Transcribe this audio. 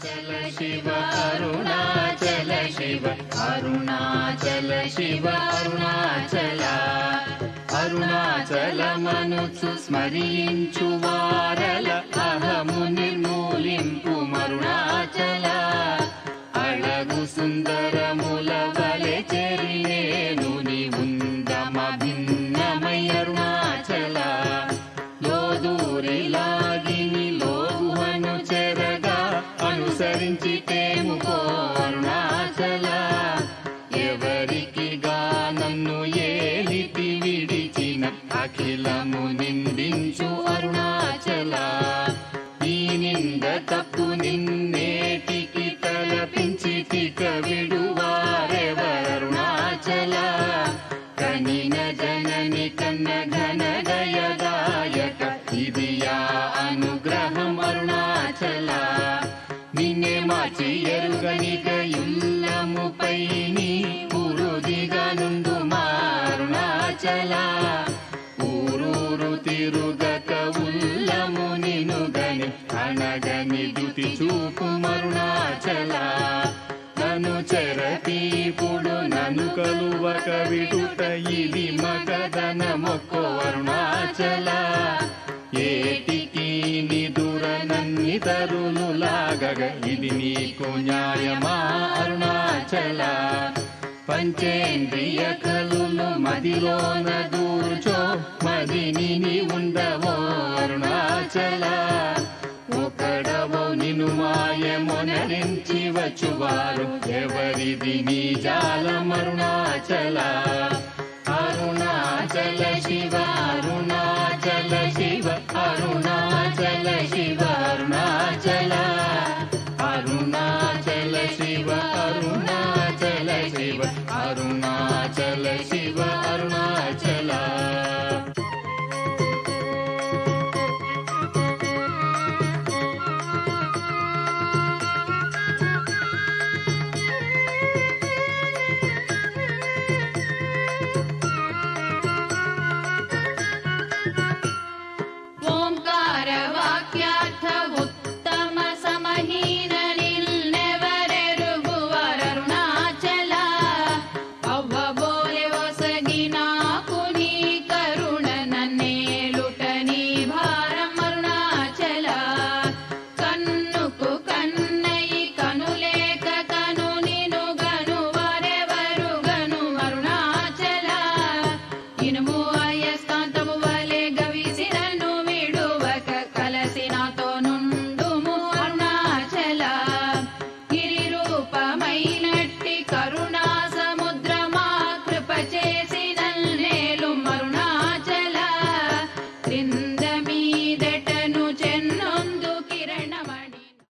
शिव अरुणाचल शिव अरुणाचल शिव अरुणाचल अरुणाचलमनुचु स्मరించు వారల అహము నిర్మూలింపు అరుణాచల అళగు సుందరముల వలె చెరియేను నీ ఉందమ భిన్నమై అరుణాచల లోదూరి లాగిని లోగుహను చెరగా అనుసరించి తేముకో అరుణాచల ఎవరికి నన్ను ఏలితి విడిచిన అఖిలము నిందించు అరుణాచల ఈ నింద తప్పు నిన్నేటికి తలపించి తిక విడువారెవరుణాచల కనిన జనని కన్న ఘన దయదాయక ఇది యా అనుగ్రహం అరుణాచల నిన్నే మార్చి ఎరుగనిక యుల్లముపై నీ పురుదిగా నుండు అరుణాచల ఊరూరు తిరుగక ఉల్లము నినుగని అనగని దుతి చూపు అరుణాచల నన్ను చెరపీపుడు నన్ను కలువక విడుట ఇది మగదన మొక్కో అరుణాచల ఏటికి నిదుర నన్ని తరులు లాగగ ఇది నీకు న్యాయమా అరుణాచల పంచేంద్రియ కలులు మదిలోన దూర్చో మదిని ఉండవో అరుణాచల ఒకడవో నిను మాయమొనరించి వచ్చువారు ఎవరిది నీ జాలం అరుణాచల అరుణాచల శివ అరుణాచల శివ అరుణాచల శివ అరుణాచల అరుణాచల శివ అరుణాచల శివ అరుణాచల శివ అరుణాచల కింద మీద